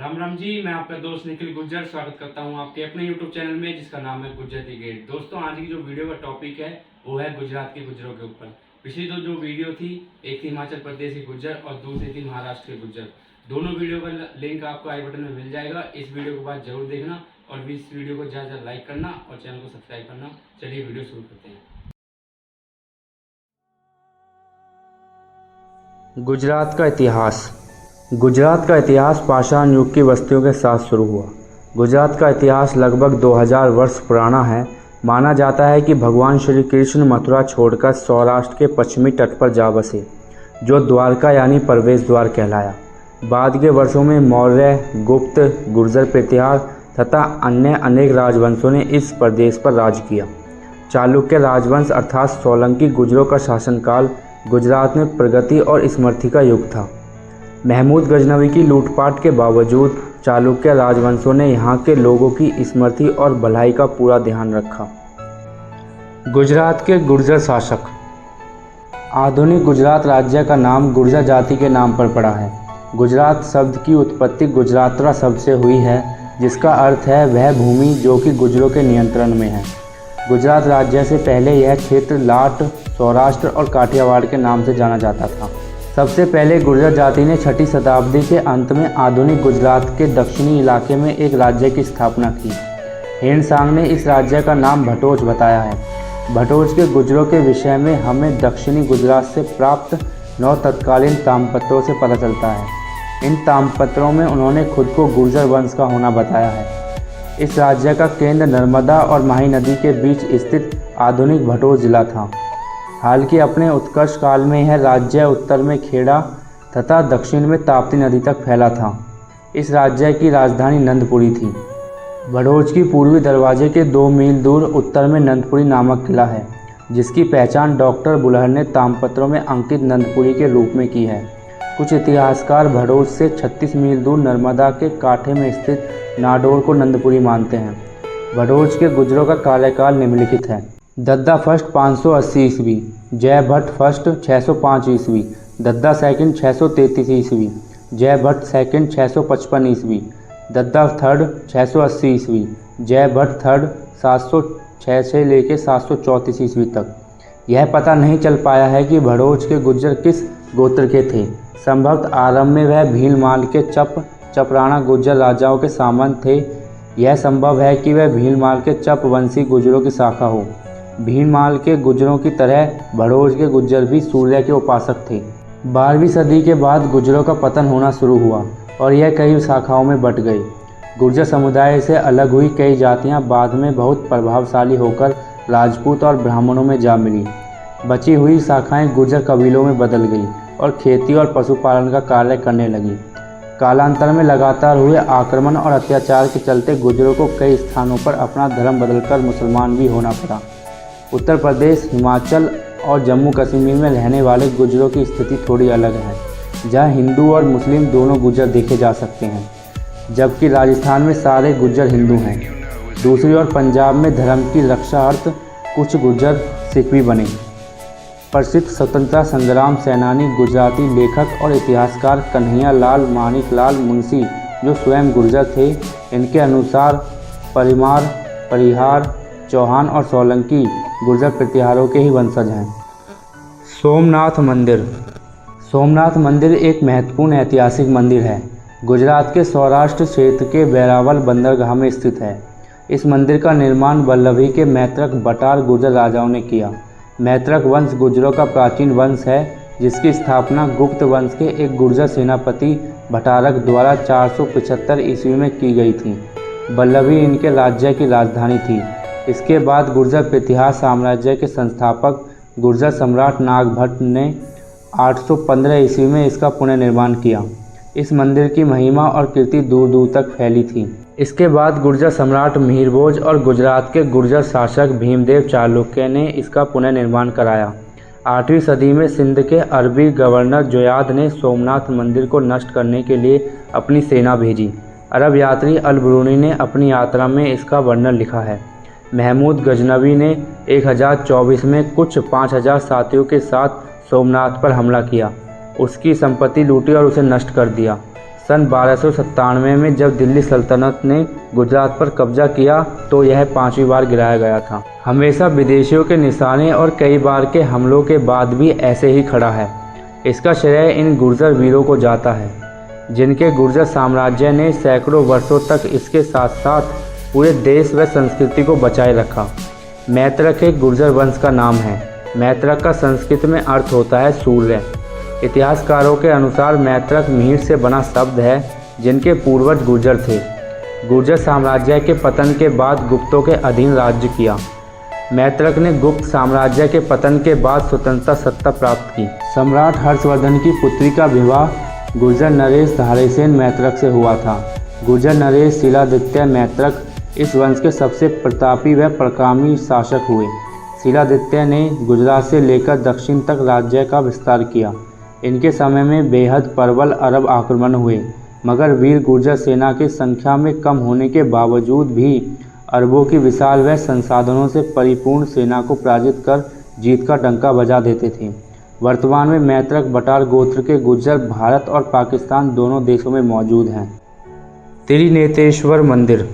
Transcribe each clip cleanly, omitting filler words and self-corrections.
राम राम जी, मैं आपका दोस्त निखिल गुज्जर स्वागत करता हूं आपके अपने YouTube चैनल में जिसका नाम है गुज्जर दी गेट। दोस्तों, आज की जो वीडियो का टॉपिक है वो है गुजरात के गुज्जरों के ऊपर। पिछली जो वीडियो थी, एक थी हिमाचल प्रदेश के गुज्जर और दूसरी थी महाराष्ट्र के गुज्जर। दोनों वीडियो का लिंक आपको आई बटन में मिल जाएगा। इस वीडियो के बाद जरूर देखना और इस वीडियो को ज़्यादा लाइक करना और चैनल को सब्सक्राइब करना। चलिए वीडियो शुरू करते हैं। गुजरात का इतिहास। गुजरात का इतिहास पाषाण युग की बस्तियों के साथ शुरू हुआ। गुजरात का इतिहास लगभग 2000 वर्ष पुराना है। माना जाता है कि भगवान श्री कृष्ण मथुरा छोड़कर सौराष्ट्र के पश्चिमी तट पर जा बसे, जो द्वारका यानी प्रवेश द्वार कहलाया। बाद के वर्षों में मौर्य, गुप्त, गुर्जर प्रतिहार तथा अन्य अनेक राजवंशों ने इस प्रदेश पर राज किया। चालुक्य राजवंश अर्थात सोलंकी गुजरों का शासनकाल गुजरात में प्रगति और स्मृति का युग था। महमूद गजनवी की लूटपाट के बावजूद चालुक्य राजवंशों ने यहाँ के लोगों की स्मृति और भलाई का पूरा ध्यान रखा। गुजरात के गुर्जर शासक। आधुनिक गुजरात राज्य का नाम गुर्जर जाति के नाम पर पड़ा है। गुजरात शब्द की उत्पत्ति गुजरातरा शब्द से हुई है, जिसका अर्थ है वह भूमि जो कि गुजरों के नियंत्रण में है। गुजरात राज्य से पहले यह क्षेत्र लाट, सौराष्ट्र और काठियावाड़ के नाम से जाना जाता था। सबसे पहले गुर्जर जाति ने 6ठी शताब्दी के अंत में आधुनिक गुजरात के दक्षिणी इलाके में एक राज्य की स्थापना की। हेनसांग ने इस राज्य का नाम भटोच बताया है। भटोच के गुजरों के विषय में हमें दक्षिणी गुजरात से प्राप्त 9 तत्कालीन ताम्रपत्रों से पता चलता है। इन ताम्रपत्रों में उन्होंने खुद को गुर्जर वंश का होना बताया है। इस राज्य का केंद्र नर्मदा और माही नदी के बीच स्थित आधुनिक भटोच जिला था। हाल के अपने उत्कर्ष काल में यह राज्य उत्तर में खेड़ा तथा दक्षिण में ताप्ती नदी तक फैला था। इस राज्य की राजधानी नंदपुरी थी। भटोच की पूर्वी दरवाजे के 2 मील दूर उत्तर में नंदपुरी नामक किला है, जिसकी पहचान डॉक्टर बुलहर ने ताम्रपत्रों में अंकित नंदपुरी के रूप में की है। कुछ इतिहासकार भटोच से 36 मील दूर नर्मदा के कांठे में स्थित नाडोर को नंदपुरी मानते हैं। भटोच के गुजरों का कार्यकाल निम्नलिखित है। दद्दा फर्स्ट 580 ईस्वी, जय भट्ट फर्स्ट 605 ईस्वी, दद्दा सेकंड 633 ईस्वी, जय भट्ट सेकंड 655 ईस्वी, दद्दा थर्ड 680 ईस्वी, जय भट्ट थर्ड 706 से लेकर 734 ईस्वी तक। यह पता नहीं चल पाया है कि भटोच के गुज्जर किस गोत्र के थे। संभवतः आरंभ में वह भीलमाल के चपराणा गुज्जर राजाओं के सामंत थे। यह संभव है कि वह भीलमाल के चपवंशी गुजरों की शाखा हो। भीलमाल के गुजरों की तरह भटोच के गुज्जर भी सूर्य के उपासक थे। 12वीं सदी के बाद गुजरों का पतन होना शुरू हुआ और यह कई शाखाओं में बंट गई। गुर्जर समुदाय से अलग हुई कई जातियां बाद में बहुत प्रभावशाली होकर राजपूत और ब्राह्मणों में जा मिली। बची हुई शाखाएं गुर्जर कबीलों में बदल गई और खेती और पशुपालन का कार्य करने लगी। कालांतर में लगातार हुए आक्रमण और अत्याचार के चलते गुजरों को कई स्थानों पर अपना धर्म बदलकर मुसलमान भी होना पड़ा। उत्तर प्रदेश, हिमाचल और जम्मू कश्मीर में रहने वाले गुजरों की स्थिति थोड़ी अलग है, जहां हिंदू और मुस्लिम दोनों गुज्जर देखे जा सकते हैं, जबकि राजस्थान में सारे गुज्जर हिंदू हैं। दूसरी ओर पंजाब में धर्म की रक्षार्थ कुछ गुज्जर सिख भी बने। प्रसिद्ध स्वतंत्रता संग्राम सेनानी गुजराती लेखक और इतिहासकार कन्हैया लाल मानिक लाल मुंशी, जो स्वयं गुर्जर थे, इनके अनुसार परिमार, परिहार, चौहान और सोलंकी गुर्जर प्रतिहारों के ही वंशज हैं। सोमनाथ मंदिर। सोमनाथ मंदिर एक महत्वपूर्ण ऐतिहासिक मंदिर है। गुजरात के सौराष्ट्र क्षेत्र के बैरावल बंदरगाह में स्थित है। इस मंदिर का निर्माण वल्लभी के मैत्रक बटार गुर्जर राजाओं ने किया। मैत्रक वंश गुर्जरों का प्राचीन वंश है, जिसकी स्थापना गुप्त वंश के एक गुर्जर सेनापति भटारक द्वारा 475 ईस्वी में की गई थी। वल्लभी इनके राज्य की राजधानी थी। इसके बाद गुर्जर प्रतिहार साम्राज्य के संस्थापक गुर्जर सम्राट नागभट्ट ने 815 ईस्वी में इसका पुनर्निर्माण किया। इस मंदिर की महिमा और कीर्ति दूर दूर तक फैली थी। इसके बाद गुर्जर सम्राट मिहिरभोज और गुजरात के गुर्जर शासक भीमदेव चालुक्य ने इसका पुनर्निर्माण कराया। 8वीं सदी में सिंध के अरबी गवर्नर जोयाद ने सोमनाथ मंदिर को नष्ट करने के लिए अपनी सेना भेजी। अरब यात्री अल ब्रूनी ने अपनी यात्रा में इसका वर्णन लिखा है। महमूद गजनवी ने 1024 में कुछ 5000 साथियों के साथ सोमनाथ पर हमला किया, उसकी संपत्ति लूटी और उसे नष्ट कर दिया। सन 1297 में जब दिल्ली सल्तनत ने गुजरात पर कब्जा किया तो यह 5वीं बार गिराया गया था। हमेशा विदेशियों के निशाने और कई बार के हमलों के बाद भी ऐसे ही खड़ा है। इसका श्रेय इन गुर्जर वीरों को जाता है, जिनके गुर्जर साम्राज्य ने सैकड़ों वर्षों तक इसके साथ साथ पूरे देश व संस्कृति को बचाए रखा। मैत्रक एक गुर्जर वंश का नाम है। मैत्रक का संस्कृत में अर्थ होता है सूर्य। इतिहासकारों के अनुसार मैत्रक मीर से बना शब्द है, जिनके पूर्वज गुर्जर थे। गुर्जर साम्राज्य के पतन के बाद गुप्तों के अधीन राज्य किया। मैत्रक ने गुप्त साम्राज्य के पतन के बाद स्वतंत्रता सत्ता प्राप्त की। सम्राट हर्षवर्धन की पुत्री का विवाह गुर्जर नरेश धारेसेन मैत्रक से हुआ था। गुर्जर नरेश शीलादित्य मैत्रक इस वंश के सबसे प्रतापी व पराक्रमी शासक हुए। शीलादित्य ने गुजरात से लेकर दक्षिण तक राज्य का विस्तार किया। इनके समय में बेहद प्रबल अरब आक्रमण हुए, मगर वीर गुर्जर सेना की संख्या में कम होने के बावजूद भी अरबों की विशाल व संसाधनों से परिपूर्ण सेना को पराजित कर जीत का डंका बजा देते थे। वर्तमान में मैत्रक बटार गोत्र के गुर्जर भारत और पाकिस्तान दोनों देशों में मौजूद हैं। त्रिनेत्रेश्वर मंदिर।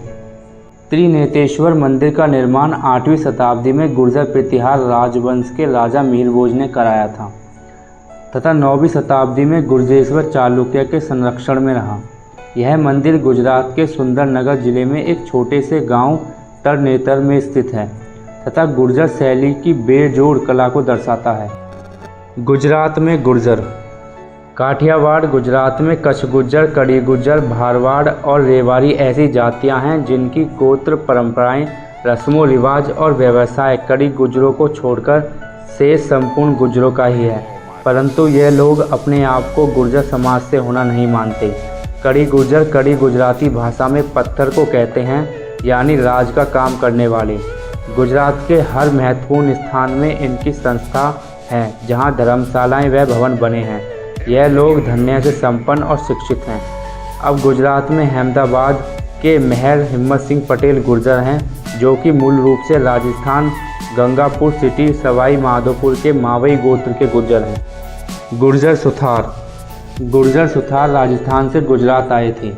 त्रिनेत्रेश्वर मंदिर का निर्माण 8वीं शताब्दी में गुर्जर प्रतिहार राजवंश के राजा मीरभोज ने कराया था तथा 9वीं शताब्दी में गुर्जेश्वर चालुक्य के संरक्षण में रहा। यह मंदिर गुजरात के सुंदरनगर जिले में एक छोटे से गांव तरनेतर में स्थित है तथा गुर्जर शैली की बेजोड़ कला को दर्शाता है। गुजरात में गुर्जर। काठियावाड़ गुजरात में कच्छ गुर्जर, कड़ी गुर्जर, भारवाड़ और रेवाड़ी ऐसी जातियां हैं जिनकी गोत्र परंपराएं, रस्मों रिवाज और व्यवसाय कड़ी गुर्जरों को छोड़कर शेष संपूर्ण गुर्जरों का ही है, परंतु ये लोग अपने आप को गुर्जर समाज से होना नहीं मानते। कड़ी गुर्जर कड़ी गुजराती भाषा में पत्थर को कहते हैं, यानी राज का काम करने वाले। गुजरात के हर महत्वपूर्ण स्थान में इनकी संस्था है, जहाँ धर्मशालाएं व भवन बने हैं। यह लोग धन्य से संपन्न और शिक्षित हैं। अब गुजरात में अहमदाबाद के महर हिम्मत सिंह पटेल गुर्जर हैं, जो कि मूल रूप से राजस्थान गंगापुर सिटी सवाई माधोपुर के मावई गोत्र के गुर्जर हैं। गुर्जर सुथार। गुर्जर सुथार राजस्थान से गुजरात आए थे।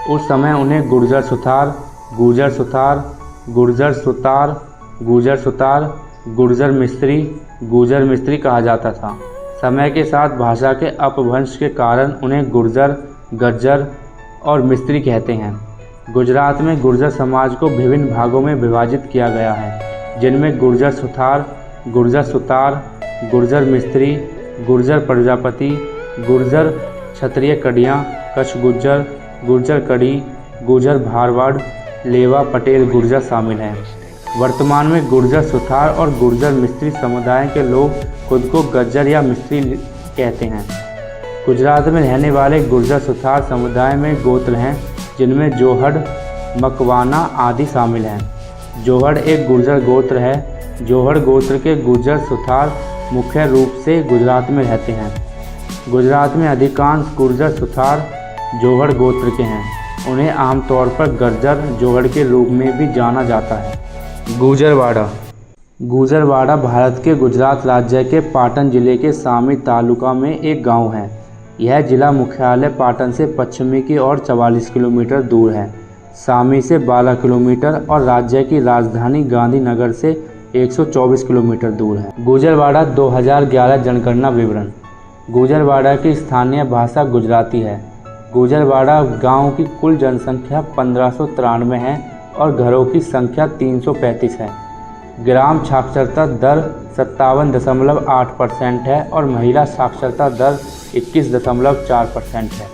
उस समय उन्हें गुर्जर सुथार, गुर्जर सुथार, गुर्जर सुतार, गुर्जर सुतार, गुर्जर मिस्त्री कहा जाता था। समय के साथ भाषा के अपभ्रंश के कारण उन्हें गुर्जर, गज्जर और मिस्त्री कहते हैं। गुजरात में गुर्जर समाज को विभिन्न भागों में विभाजित किया गया है, जिनमें गुर्जर सुथार, गुर्जर सुतार, गुर्जर मिस्त्री, गुर्जर प्रजापति, गुर्जर क्षत्रिय कड़ियाँ, कच्छ गुर्जर, गुर्जर कड़ी, गुर्जर भारवाड़, लेवा पटेल गुर्जर शामिल हैं। वर्तमान में गुर्जर सुथार और गुर्जर मिस्त्री समुदाय के लोग खुद को गज्जर या मिस्त्री कहते हैं। गुजरात में रहने वाले गुर्जर सुथार समुदाय में गोत्र हैं, जिनमें जोहड़, मकवाना आदि शामिल हैं। जोहड़ एक गुर्जर गोत्र है। जोहड़ गोत्र के गुर्जर सुथार मुख्य रूप से गुजरात में रहते हैं। गुजरात में अधिकांश गुर्जर सुथार जोहड़ गोत्र के हैं। उन्हें आमतौर पर गज्जर जोहड़ के रूप में भी जाना जाता है। गुजरवाड़ा। गुजरवाड़ा भारत के गुजरात राज्य के पाटन जिले के सामी तालुका में एक गांव है। यह जिला मुख्यालय पाटन से पश्चिमी की ओर 44 किलोमीटर दूर है, सामी से 12 किलोमीटर और राज्य की राजधानी गांधीनगर से 124 किलोमीटर दूर है। गुजरवाड़ा 2011 जनगणना विवरण। गुजरवाड़ा की स्थानीय भाषा गुजराती है। गुजरवाड़ा गांव की कुल जनसंख्या 1593 है और घरों की संख्या 335 है। ग्राम साक्षरता दर 57.8% है और महिला साक्षरता दर 21.4% है।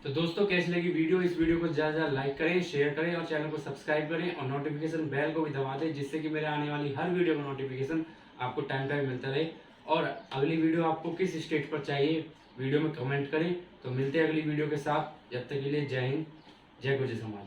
तो दोस्तों कैसी लगी वीडियो? इस वीडियो को ज़्यादा लाइक करें, शेयर करें और चैनल को सब्सक्राइब करें और नोटिफिकेशन बेल को भी दबा दें, जिससे कि मेरे आने वाली हर वीडियो का नोटिफिकेशन आपको टाइम टाइम मिलता रहे। और अगली वीडियो आपको किस स्टेट पर चाहिए वीडियो में कमेंट करें। तो मिलते हैं अगली वीडियो के साथ। जब तक के लिए जय हिंद, जय गुर्जर समाज।